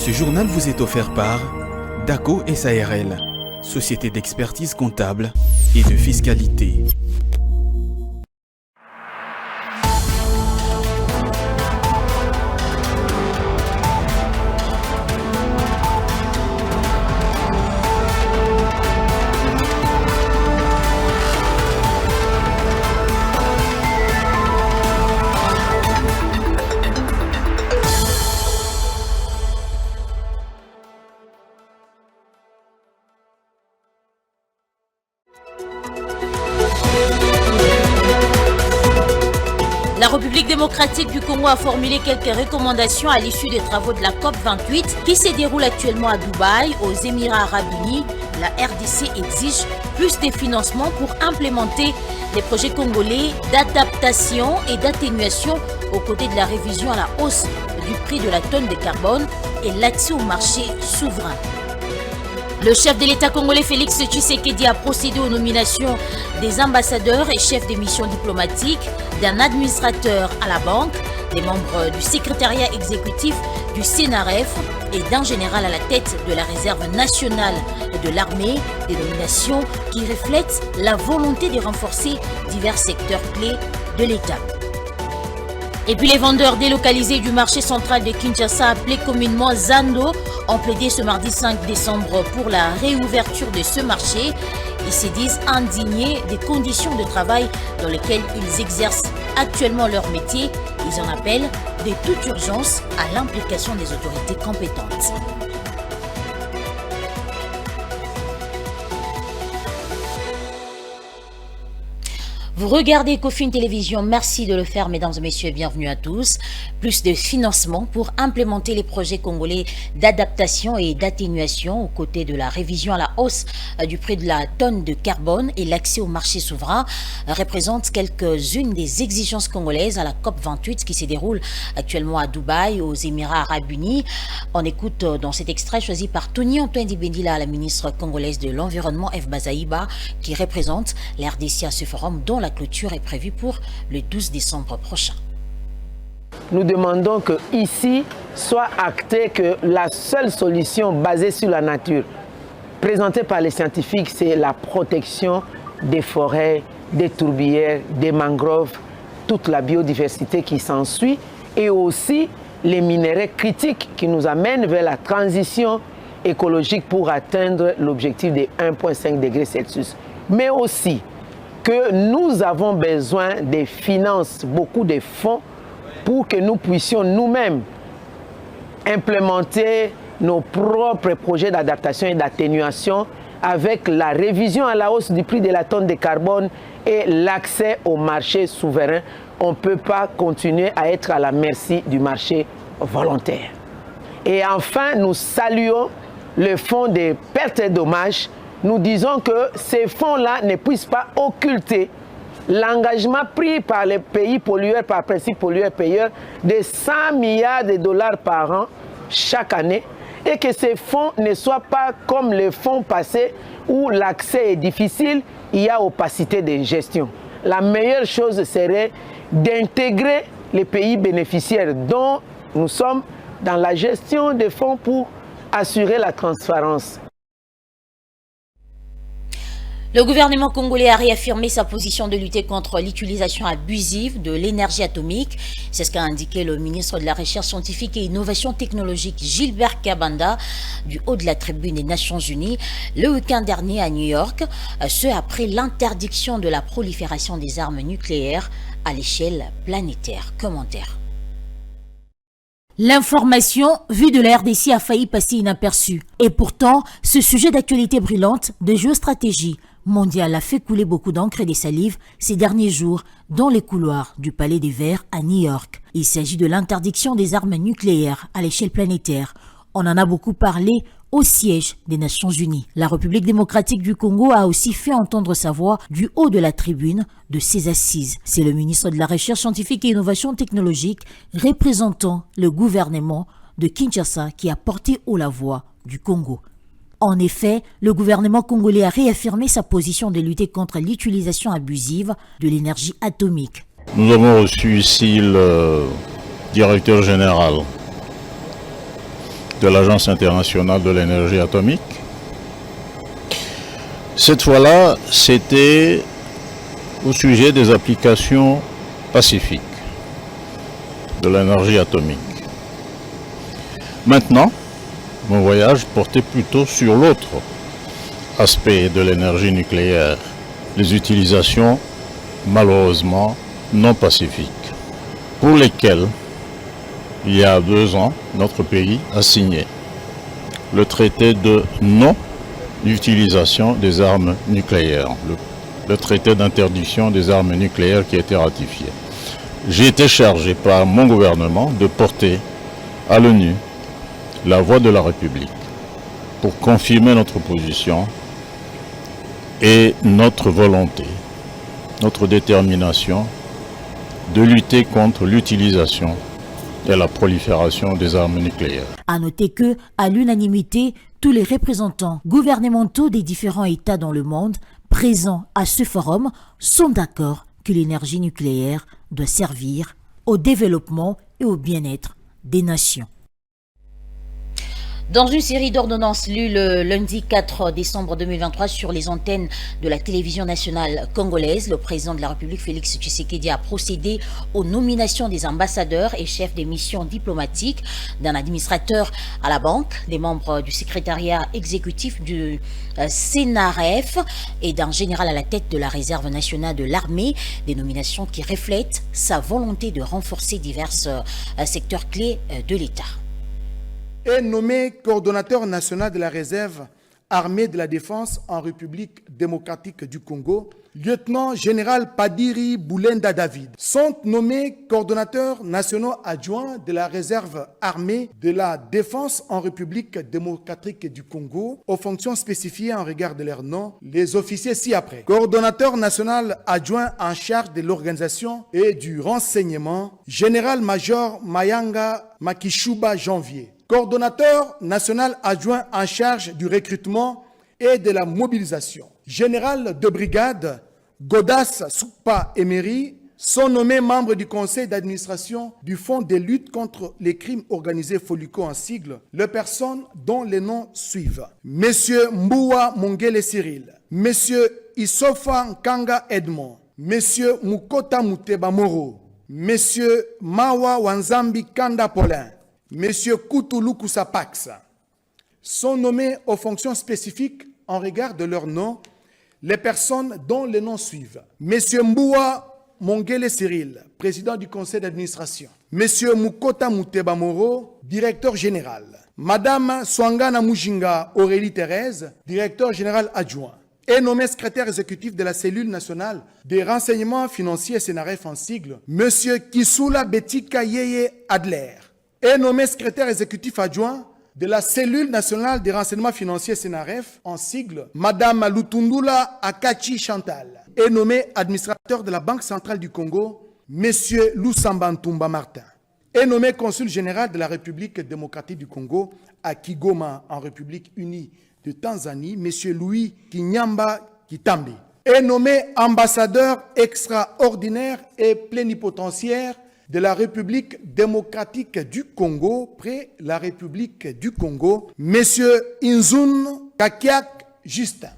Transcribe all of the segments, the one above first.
Ce journal vous est offert par DACO SARL, société d'expertise comptable et de fiscalité. La République démocratique du Congo a formulé quelques recommandations à l'issue des travaux de la COP28 qui se déroule actuellement à Dubaï, aux Émirats Arabes Unis. La RDC exige plus de financements pour implémenter les projets congolais d'adaptation et d'atténuation aux côtés de la révision à la hausse du prix de la tonne de carbone et l'accès au marché souverain. Le chef de l'État congolais Félix Tshisekedi a procédé aux nominations des ambassadeurs et chefs des missions diplomatiques, d'un administrateur à la banque, des membres du secrétariat exécutif du CNRF et d'un général à la tête de la réserve nationale de l'armée, des nominations qui reflètent la volonté de renforcer divers secteurs clés de l'État. Et puis les vendeurs délocalisés du marché central de Kinshasa, appelé communément Zando, ont plaidé ce mardi 5 décembre pour la réouverture de ce marché. Ils se disent indignés des conditions de travail dans lesquelles ils exercent actuellement leur métier. Ils en appellent de toute urgence à l'implication des autorités compétentes. Vous regardez Ecofin Télévision, merci de le faire mesdames et messieurs, bienvenue à tous. Plus de financement pour implémenter les projets congolais d'adaptation et d'atténuation aux côtés de la révision à la hausse du prix de la tonne de carbone et l'accès au marché souverain représentent quelques-unes des exigences congolaises à la COP28 qui se déroule actuellement à Dubaï, aux Émirats Arabes Unis. On écoute dans cet extrait choisi par Tony Antoine Dibendila, la ministre congolaise de l'Environnement F. Bazaïba, qui représente la RDC à ce forum dont la clôture est prévue pour le 12 décembre prochain. Nous demandons que ici soit acté que la seule solution basée sur la nature présentée par les scientifiques, c'est la protection des forêts, des tourbières, des mangroves, toute la biodiversité qui s'ensuit et aussi les minéraux critiques qui nous amènent vers la transition écologique pour atteindre l'objectif de 1,5 degrés Celsius. Mais aussi que nous avons besoin de finances, beaucoup de fonds pour que nous puissions nous-mêmes implémenter nos propres projets d'adaptation et d'atténuation avec la révision à la hausse du prix de la tonne de carbone et l'accès au marché souverain. On ne peut pas continuer à être à la merci du marché volontaire. Et enfin, nous saluons le fonds de pertes et dommages. Nous disons que ces fonds-là ne puissent pas occulter l'engagement pris par les pays pollueurs, par principe pollueur-payeur, de 100 milliards de dollars par an chaque année, et que ces fonds ne soient pas comme les fonds passés où l'accès est difficile, il y a opacité de gestion. La meilleure chose serait d'intégrer les pays bénéficiaires dont nous sommes dans la gestion des fonds pour assurer la transparence. Le gouvernement congolais a réaffirmé sa position de lutter contre l'utilisation abusive de l'énergie atomique. C'est ce qu'a indiqué le ministre de la Recherche scientifique et Innovation technologique Gilbert Kabanda du haut de la tribune des Nations Unies le week-end dernier à New York, ce après l'interdiction de la prolifération des armes nucléaires à l'échelle planétaire. Commentaire. L'information vue de la RDC a failli passer inaperçue. Et pourtant, ce sujet d'actualité brûlante de géostratégie mondiale a fait couler beaucoup d'encre et des salives ces derniers jours dans les couloirs du Palais des Verts à New York. Il s'agit de l'interdiction des armes nucléaires à l'échelle planétaire. On en a beaucoup parlé au siège des Nations Unies. La République démocratique du Congo a aussi fait entendre sa voix du haut de la tribune de ses assises. C'est le ministre de la Recherche scientifique et Innovation technologique représentant le gouvernement de Kinshasa qui a porté haut la voix du Congo. En effet, le gouvernement congolais a réaffirmé sa position de lutter contre l'utilisation abusive de l'énergie atomique. Nous avons reçu ici le directeur général de l'Agence internationale de l'énergie atomique. Cette fois-là, c'était au sujet des applications pacifiques de l'énergie atomique. Maintenant, mon voyage portait plutôt sur l'autre aspect de l'énergie nucléaire, les utilisations malheureusement non pacifiques, pour lesquelles, il y a 2 ans, notre pays a signé le traité de non-utilisation des armes nucléaires, le traité d'interdiction des armes nucléaires qui a été ratifié. J'ai été chargé par mon gouvernement de porter à l'ONU la voix de la République pour confirmer notre position et notre volonté, notre détermination de lutter contre l'utilisation et la prolifération des armes nucléaires. À noter que, à l'unanimité, tous les représentants gouvernementaux des différents États dans le monde présents à ce forum sont d'accord que l'énergie nucléaire doit servir au développement et au bien-être des nations. Dans une série d'ordonnances lues le lundi 4 décembre 2023 sur les antennes de la télévision nationale congolaise, le président de la République Félix Tshisekedi a procédé aux nominations des ambassadeurs et chefs des missions diplomatiques, d'un administrateur à la banque, des membres du secrétariat exécutif du CNRF et d'un général à la tête de la réserve nationale de l'armée, des nominations qui reflètent sa volonté de renforcer divers secteurs clés de l'État. Est nommé coordonnateur national de la réserve armée de la défense en République démocratique du Congo, lieutenant général Padiri Boulenda David. Sont nommés coordonnateurs nationaux adjoints de la réserve armée de la défense en République démocratique du Congo, aux fonctions spécifiées en regard de leur nom, les officiers ci-après. Coordonnateur national adjoint en charge de l'organisation et du renseignement, général-major Mayanga Makishuba Janvier. Coordonnateur national adjoint en charge du recrutement et de la mobilisation. Général de brigade Godas Soupa Emery sont nommés membres du conseil d'administration du Fonds de lutte contre les crimes organisés Folico en sigle, les personnes dont les noms suivent. Monsieur Mboua Mongele Cyril, Monsieur Isofa Nkanga Edmond, Monsieur Mukota Muteba Moro, Monsieur Mawa Wanzambi Kanda Paulin, Monsieur Kutuluku Sapax, sont nommés aux fonctions spécifiques en regard de leur nom les personnes dont les noms suivent. Monsieur Mboua Mongele Cyril, président du conseil d'administration. Monsieur Mukota Muteba Moro, directeur général. Madame Swangana Mujinga Aurélie Thérèse, directeur général adjoint. Est nommé secrétaire exécutif de la cellule nationale des renseignements financiers CNRF en sigle, Monsieur Kisula Betika Yeye Adler. Est nommé secrétaire exécutif adjoint de la cellule nationale des renseignements financiers CNRF, en sigle, Madame Lutundula Akachi Chantal. Est nommé administrateur de la Banque centrale du Congo, Monsieur Lusambantumba Martin. Est nommé consul général de la République démocratique du Congo à Kigoma, en République unie de Tanzanie, Monsieur Louis Kinyamba Kitambi. Est nommé ambassadeur extraordinaire et plénipotentiaire de la République démocratique du Congo, près la République du Congo, Monsieur Inzun Kakiak Justin.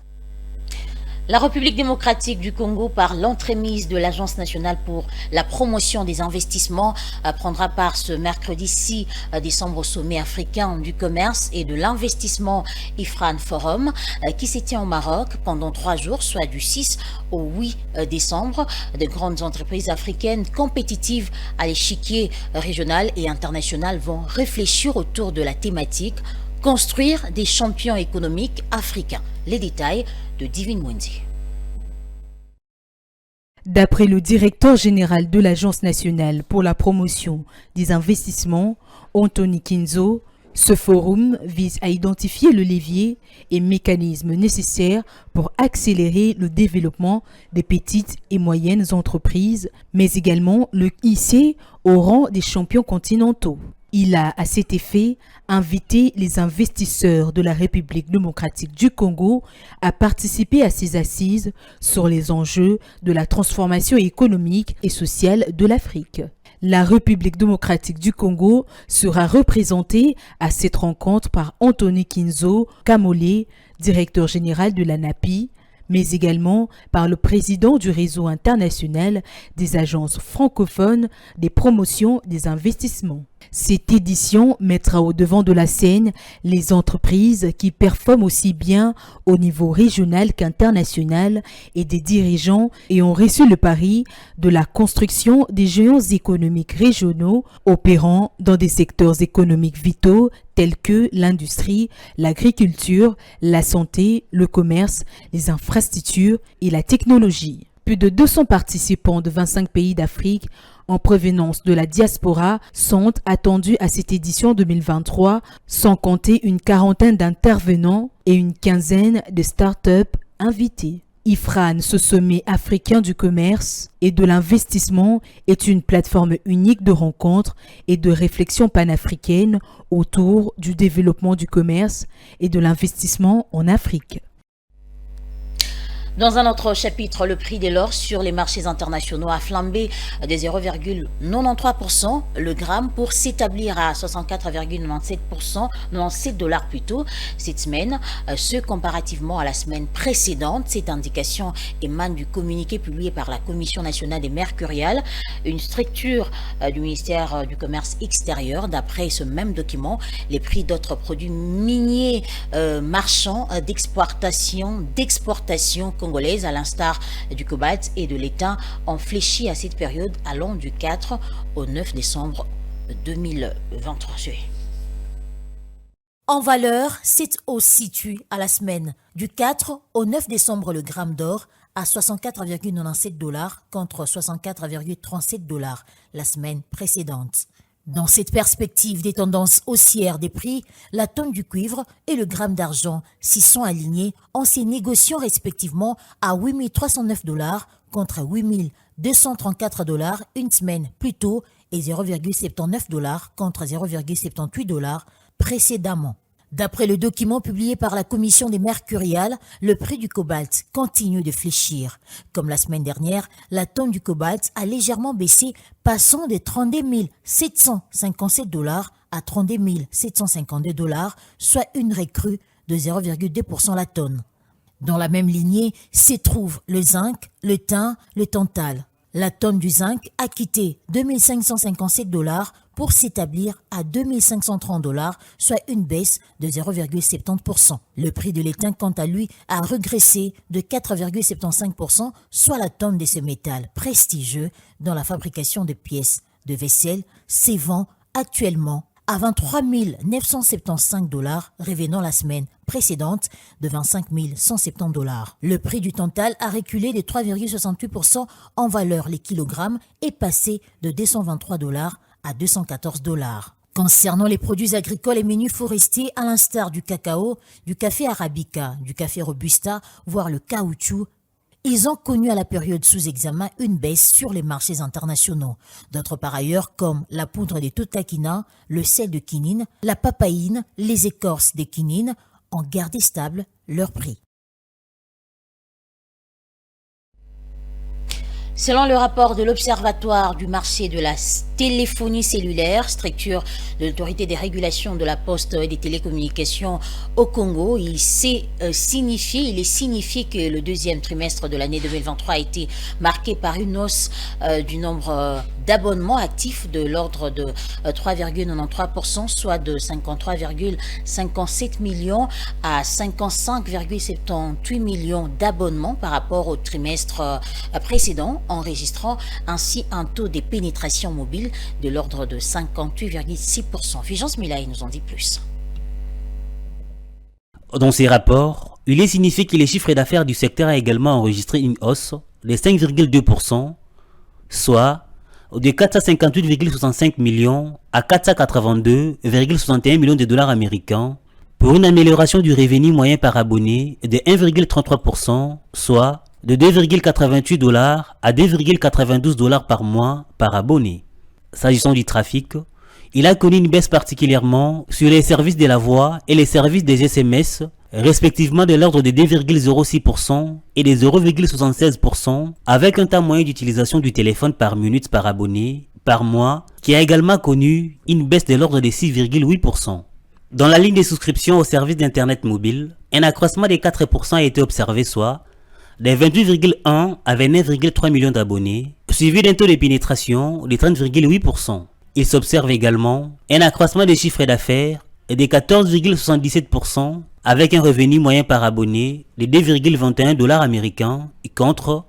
La République démocratique du Congo, par l'entremise de l'Agence nationale pour la promotion des investissements, prendra part ce mercredi 6 décembre au sommet africain du commerce et de l'investissement IFRAN Forum qui se tient au Maroc pendant 3 jours, soit du 6 au 8 décembre. De grandes entreprises africaines compétitives à l'échiquier régional et international vont réfléchir autour de la thématique « Construire des champions économiques africains ». Les détails de Divine Mwenzi. D'après le directeur général de l'Agence nationale pour la promotion des investissements, Anthony Kinzo, ce forum vise à identifier le levier et mécanismes nécessaires pour accélérer le développement des petites et moyennes entreprises, mais également le hisser au rang des champions continentaux. Il a, à cet effet, invité les investisseurs de la République démocratique du Congo à participer à ces assises sur les enjeux de la transformation économique et sociale de l'Afrique. La République démocratique du Congo sera représentée à cette rencontre par Anthony Kinzo Kamole, directeur général de l'ANAPI, mais également par le président du réseau international des agences francophones des promotions des investissements. Cette édition mettra au devant de la scène les entreprises qui performent aussi bien au niveau régional qu'international et des dirigeants ayant reçu le pari de la construction des géants économiques régionaux opérant dans des secteurs économiques vitaux tels que l'industrie, l'agriculture, la santé, le commerce, les infrastructures et la technologie. Plus de 200 participants de 25 pays d'Afrique en provenance de la diaspora sont attendus à cette édition 2023, sans compter une quarantaine d'intervenants et une quinzaine de start-up invités. IFRAN, ce sommet africain du commerce et de l'investissement, est une plateforme unique de rencontres et de réflexion panafricaine autour du développement du commerce et de l'investissement en Afrique. Dans un autre chapitre, le prix de l'or sur les marchés internationaux a flambé de 0,93% le gramme pour s'établir à 64,97 dollars plutôt cette semaine, ce comparativement à la semaine précédente. Cette indication émane du communiqué publié par la Commission nationale des mercuriales, une structure du ministère du Commerce extérieur. D'après ce même document, les prix d'autres produits miniers marchands d'exportation congolaise, à l'instar du cobalt et de l'étain, ont fléchi à cette période allant du 4 au 9 décembre 2023. En valeur, cette hausse situe à la semaine du 4 au 9 décembre le gramme d'or à 64,97 dollars contre 64,37 dollars la semaine précédente. Dans cette perspective des tendances haussières des prix, la tonne du cuivre et le gramme d'argent s'y sont alignés en se négociant respectivement à 8 309 dollars contre 8 234 dollars une semaine plus tôt et 0,79 dollars contre 0,78 dollars précédemment. D'après le document publié par la Commission des mercuriales, le prix du cobalt continue de fléchir. Comme la semaine dernière, la tonne du cobalt a légèrement baissé, passant de 32 757 dollars à 32 752 dollars, soit une recrue de 0,2% la tonne. Dans la même lignée se trouvent le zinc, le tin, le tantal. La tonne du zinc a quitté 2557 dollars pour s'établir à 2530 dollars, soit une baisse de 0,70%. Le prix de l'étain, quant à lui, a régressé de 4,75%, soit la tonne de ce métal prestigieux dans la fabrication de pièces de vaisselle s'évend actuellement à 23 975 dollars, revenant la semaine précédente de 25 170 dollars. Le prix du tantal a reculé de 3,68% en valeur. Les kilogrammes est passé de 223 dollars à 214 dollars. Concernant les produits agricoles et menus forestiers, à l'instar du cacao, du café arabica, du café robusta, voire le caoutchouc, ils ont connu à la période sous examen une baisse sur les marchés internationaux. D'autres par ailleurs, comme la poudre de totakina, le sel de quinine, la papaïne, les écorces des quinines, ont gardé stable leur prix. Selon le rapport de l'Observatoire du marché de la téléphonie cellulaire, structure de l'autorité des régulations de la poste et des télécommunications au Congo, il est signifié que le deuxième trimestre de l'année 2023 a été marqué par une hausse du nombre d'abonnements actifs de l'ordre de 3,93%, soit de 53,57 millions à 55,78 millions d'abonnements par rapport au trimestre précédent, enregistrant ainsi un taux de pénétration mobile de l'ordre de 58,6%. Fulgence Milay nous en dit plus. Dans ces rapports, il est signifié que les chiffres d'affaires du secteur a également enregistré une hausse de 5,2%, soit de 458,65 millions à 482,61 millions de dollars américains, pour une amélioration du revenu moyen par abonné de 1,33%, soit de 2,88 dollars à 2,92 dollars par mois par abonné. S'agissant du trafic, il a connu une baisse particulièrement sur les services de la voix et les services des SMS, respectivement de l'ordre de 2,06% et de 0,76%, avec un temps moyen d'utilisation du téléphone par minute par abonné par mois, qui a également connu une baisse de l'ordre de 6,8%. Dans la ligne des souscriptions aux services d'Internet mobile, un accroissement de 4% a été observé, soit de 28,1 à 29,3 millions d'abonnés, suivi d'un taux de pénétration de 30,8%. Il s'observe également un accroissement des chiffres d'affaires de 14,77% avec un revenu moyen par abonné de 2,21 $ américains contre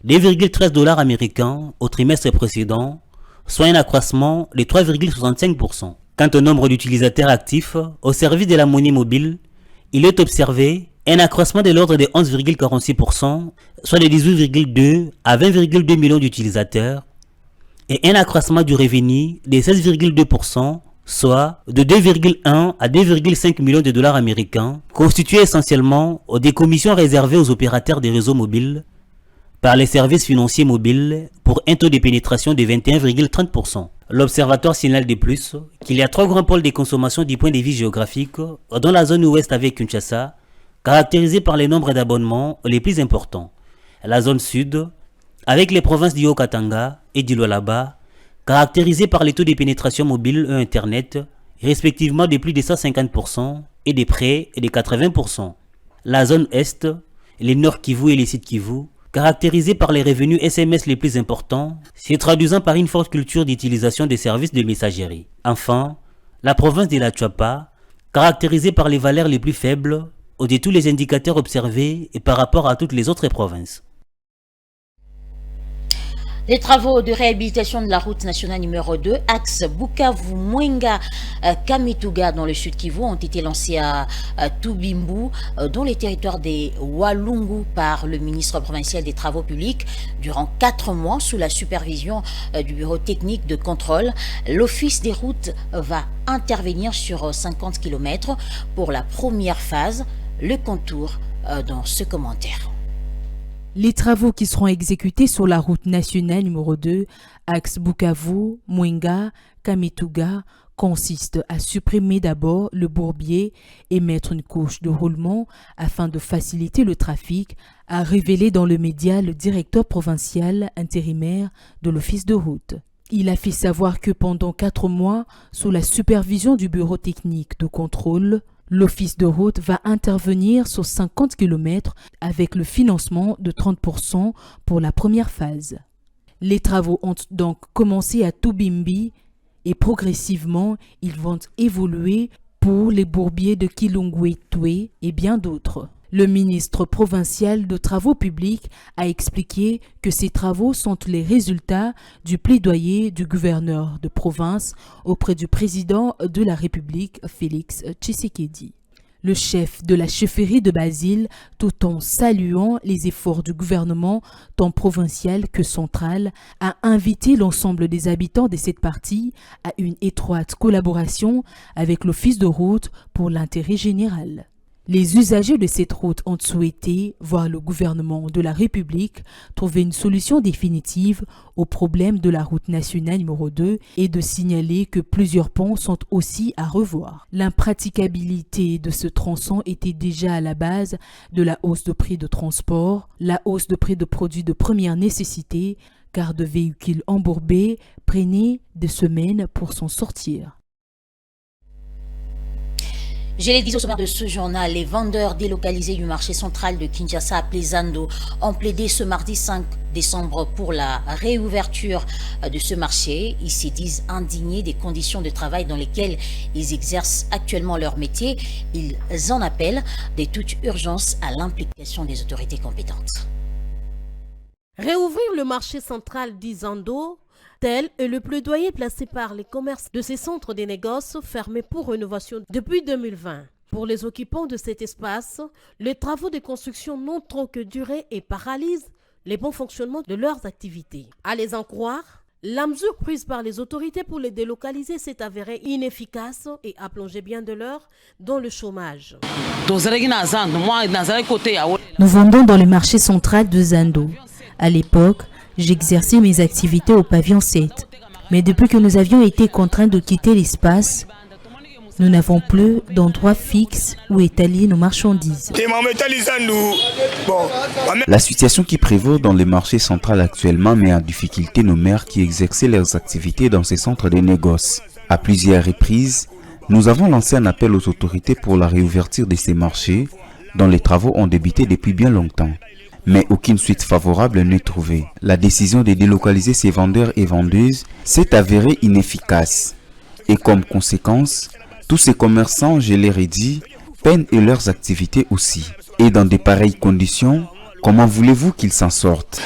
2,13 $ américains au trimestre précédent, soit un accroissement de 3,65%. Quant au nombre d'utilisateurs actifs au service de la monnaie mobile, il est observé un accroissement de l'ordre de 11,46%, soit de 18,2 à 20,2 millions d'utilisateurs, et un accroissement du revenu de 16,2%, soit de 2,1 à 2,5 millions de dollars américains, constitué essentiellement des commissions réservées aux opérateurs des réseaux mobiles par les services financiers mobiles pour un taux de pénétration de 21,30%. L'observatoire signale de plus qu'il y a 3 grands pôles de consommation du point de vue géographique dans la zone ouest avec Kinshasa, caractérisée par les nombres d'abonnements les plus importants. La zone sud, avec les provinces du Haut-Katanga et du Lualaba, caractérisée par les taux de pénétration mobile et Internet, respectivement de plus de 150% et de près de 80%. La zone est, les Nord Kivu et les Sud Kivu, caractérisée par les revenus SMS les plus importants, se traduisant par une forte culture d'utilisation des services de messagerie. Enfin, la province de la Tchapa, caractérisée par les valeurs les plus faibles de tous les indicateurs observés et par rapport à toutes les autres provinces. Les travaux de réhabilitation de la route nationale numéro 2, axe Bukavu-Mwenga-Kamituga dans le sud Kivu, ont été lancés à Tubimbu, dans les territoires des Walungu, par le ministre provincial des Travaux publics. Durant 4 mois, sous la supervision du bureau technique de contrôle, l'Office des routes va intervenir sur 50 km pour la première phase. Le contour dans ce commentaire. Les travaux qui seront exécutés sur la route nationale numéro 2, axe Bukavu, Mwenga, Kamituga, consistent à supprimer d'abord le bourbier et mettre une couche de roulement afin de faciliter le trafic, a révélé dans le média le directeur provincial intérimaire de l'Office de route. Il a fait savoir que pendant 4 mois, sous la supervision du bureau technique de contrôle, l'Office de route va intervenir sur 50 km avec le financement de 30% pour la première phase. Les travaux ont donc commencé à Tubimbi et progressivement, ils vont évoluer pour les bourbiers de Kilungwe-Twe et bien d'autres. Le ministre provincial de Travaux publics a expliqué que ces travaux sont les résultats du plaidoyer du gouverneur de province auprès du président de la République, Félix Tshisekedi. Le chef de la chefferie de Basile, tout en saluant les efforts du gouvernement tant provincial que central, a invité l'ensemble des habitants de cette partie à une étroite collaboration avec l'Office de route pour l'intérêt général. Les usagers de cette route ont souhaité voir le gouvernement de la République trouver une solution définitive au problème de la route nationale numéro 2 et de signaler que plusieurs ponts sont aussi à revoir. L'impraticabilité de ce tronçon était déjà à la base de la hausse de prix de transport, la hausse de prix de produits de première nécessité, car de véhicules embourbés prenaient des semaines pour s'en sortir. Je l'ai dit au sommaire de ce journal, les vendeurs délocalisés du marché central de Kinshasa appelé Zando ont plaidé ce mardi 5 décembre pour la réouverture de ce marché. Ils se disent indignés des conditions de travail dans lesquelles ils exercent actuellement leur métier. Ils en appellent de toute urgence à l'implication des autorités compétentes. Réouvrir le marché central d'Izando, tel est le plaidoyer placé par les commerces de ces centres de négoces fermés pour rénovation depuis 2020. Pour les occupants de cet espace, les travaux de construction n'ont trop que duré et paralysent les bons fonctionnements de leurs activités. À les en croire, la mesure prise par les autorités pour les délocaliser s'est avérée inefficace et a plongé bien de l'heure dans le chômage. Nous vendons dans le marché central de Zando. À l'époque, j'exerçais mes activités au pavillon 7. Mais depuis que nous avions été contraints de quitter l'espace, Nous n'avons plus d'endroit fixe où étaler nos marchandises. La situation qui prévaut dans les marchés centrales actuellement met en difficulté nos maires qui exerçaient leurs activités dans ces centres de négoce. À plusieurs reprises, nous avons lancé un appel aux autorités pour la réouverture de ces marchés dont les travaux ont débuté depuis bien longtemps. Mais aucune suite favorable n'est trouvée. La décision de délocaliser ces vendeurs et vendeuses s'est avérée inefficace. Et comme conséquence, tous ces commerçants, je l'ai redit, peinent et leurs activités aussi. Et dans de pareilles conditions, comment voulez-vous qu'ils s'en sortent?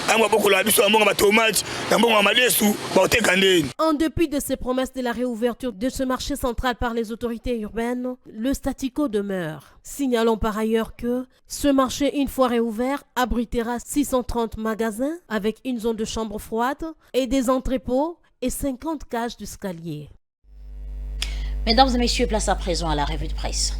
En dépit de ces promesses de la réouverture de ce marché central par les autorités urbaines, le statu quo demeure. Signalons par ailleurs que ce marché, une fois réouvert, abritera 630 magasins avec une zone de chambre froide et des entrepôts et 50 cages d'escalier. Mesdames et messieurs, place à présent à la revue de presse.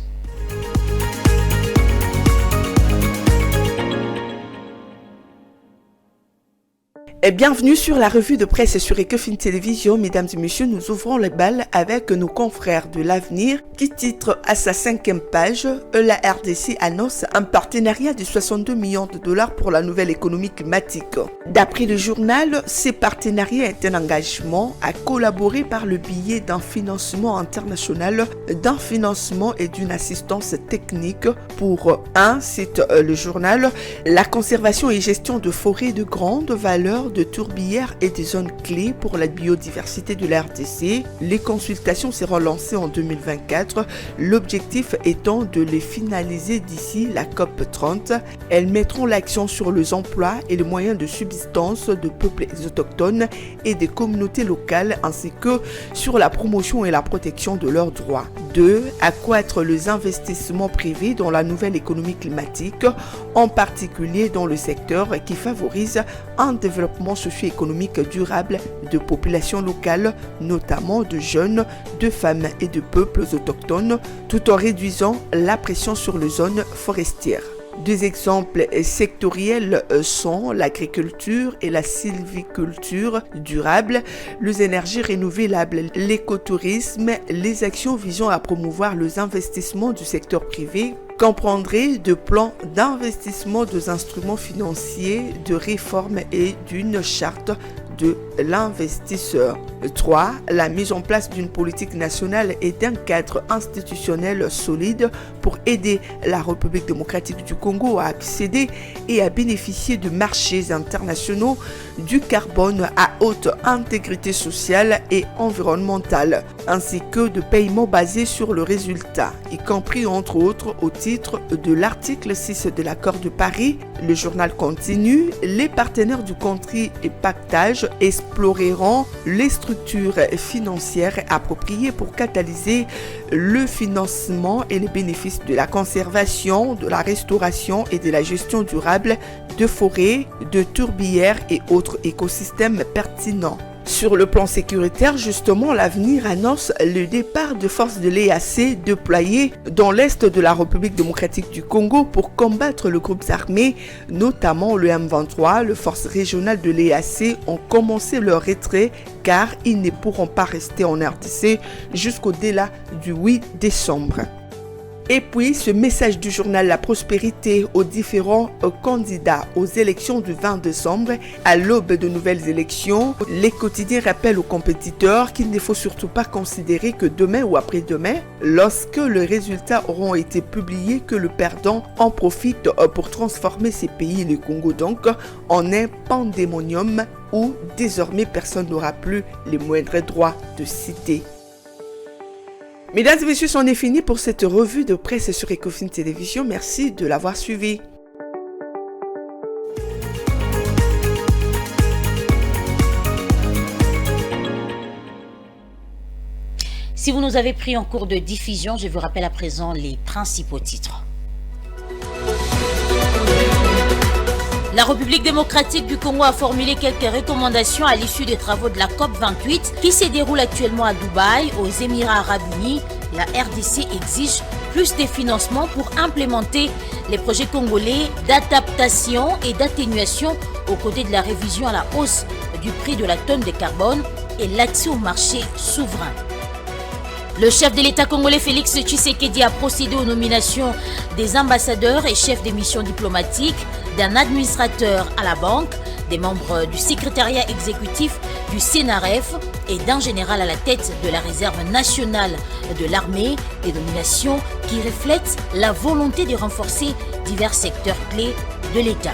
Et bienvenue sur la revue de presse sur Ecofin Télévision. Mesdames et messieurs, nous ouvrons les balles avec nos confrères de l'Avenir qui titre à sa 5e page « La RDC annonce un partenariat de 62 millions de dollars pour la nouvelle économie climatique ». D'après le journal, ce partenariat est un engagement à collaborer par le biais d'un financement international, d'un financement et d'une assistance technique pour cite le journal, la conservation et gestion de forêts de grande valeur, de tourbières et des zones clés pour la biodiversité de la RDC. Les consultations seront lancées en 2024, l'objectif étant de les finaliser d'ici la COP30. Elles mettront l'accent sur les emplois et les moyens de subsistance de peuples autochtones et des communautés locales ainsi que sur la promotion et la protection de leurs droits. 2. Accroître les investissements privés dans la nouvelle économie climatique, en particulier dans le secteur qui favorise un développement socio-économique durable de populations locales, notamment de jeunes, de femmes et de peuples autochtones, tout en réduisant la pression sur les zones forestières. Deux exemples sectoriels sont l'agriculture et la sylviculture durable, les énergies renouvelables, l'écotourisme, les actions visant à promouvoir les investissements du secteur privé comprendrait de plans d'investissement, des instruments financiers, de réforme et d'une charte de l'investisseur. 3. La mise en place d'une politique nationale et d'un cadre institutionnel solide pour aider la République démocratique du Congo à accéder et à bénéficier de marchés internationaux du carbone à haute intégrité sociale et environnementale, ainsi que de paiements basés sur le résultat, y compris entre autres au titre de l'article 6 de l'accord de Paris. Le journal continue, les partenaires du country et pactage exploreront les structures financières appropriées pour catalyser le financement et les bénéfices de la conservation, de la restauration et de la gestion durable de forêts, de tourbières et autres écosystèmes pertinents. Sur le plan sécuritaire, justement, l'Avenir annonce le départ de forces de l'EAC déployées dans l'est de la République démocratique du Congo pour combattre les groupes armés, notamment le M23. Les forces régionales de l'EAC ont commencé leur retrait car ils ne pourront pas rester en RDC jusqu'au-delà du 8 décembre. Et puis, ce message du journal La Prospérité aux différents candidats aux élections du 20 décembre. À l'aube de nouvelles élections, les quotidiens rappellent aux compétiteurs qu'il ne faut surtout pas considérer que demain ou après-demain, lorsque les résultats auront été publiés, que le perdant en profite pour transformer ces pays, le Congo donc, en un pandémonium où désormais personne n'aura plus les moindres droits de citer. Mesdames et messieurs, c'en est fini pour cette revue de presse sur Ecofin Télévision. Merci de l'avoir suivi. Si vous nous avez pris en cours de diffusion, je vous rappelle à présent les principaux titres. La République démocratique du Congo a formulé quelques recommandations à l'issue des travaux de la COP28 qui se déroulent actuellement à Dubaï, aux Émirats arabes unis. La RDC exige plus de financements pour implémenter les projets congolais d'adaptation et d'atténuation aux côtés de la révision à la hausse du prix de la tonne de carbone et l'accès au marché souverain. Le chef de l'État congolais Félix Tshisekedi a procédé aux nominations des ambassadeurs et chefs des missions diplomatiques, d'un administrateur à la banque, des membres du secrétariat exécutif du CNRF et d'un général à la tête de la réserve nationale de l'armée, des nominations qui reflètent la volonté de renforcer divers secteurs clés de l'État.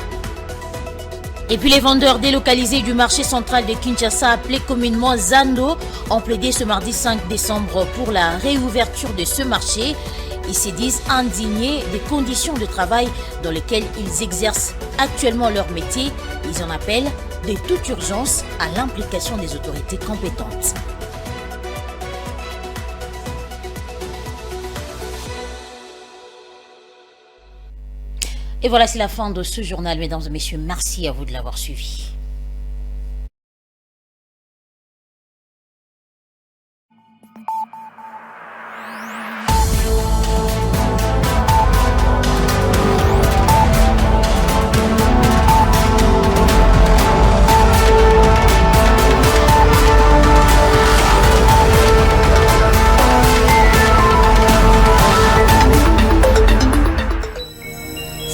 Et puis les vendeurs délocalisés du marché central de Kinshasa, appelé communément Zando, ont plaidé ce mardi 5 décembre pour la réouverture de ce marché. Ils se disent indignés des conditions de travail dans lesquelles ils exercent actuellement leur métier. Ils en appellent de toute urgence à l'implication des autorités compétentes. Et voilà, c'est la fin de ce journal, mesdames et messieurs. Merci à vous de l'avoir suivi.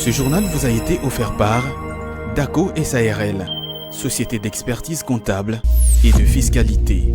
Ce journal vous a été offert par DACO SARL, société d'expertise comptable et de fiscalité.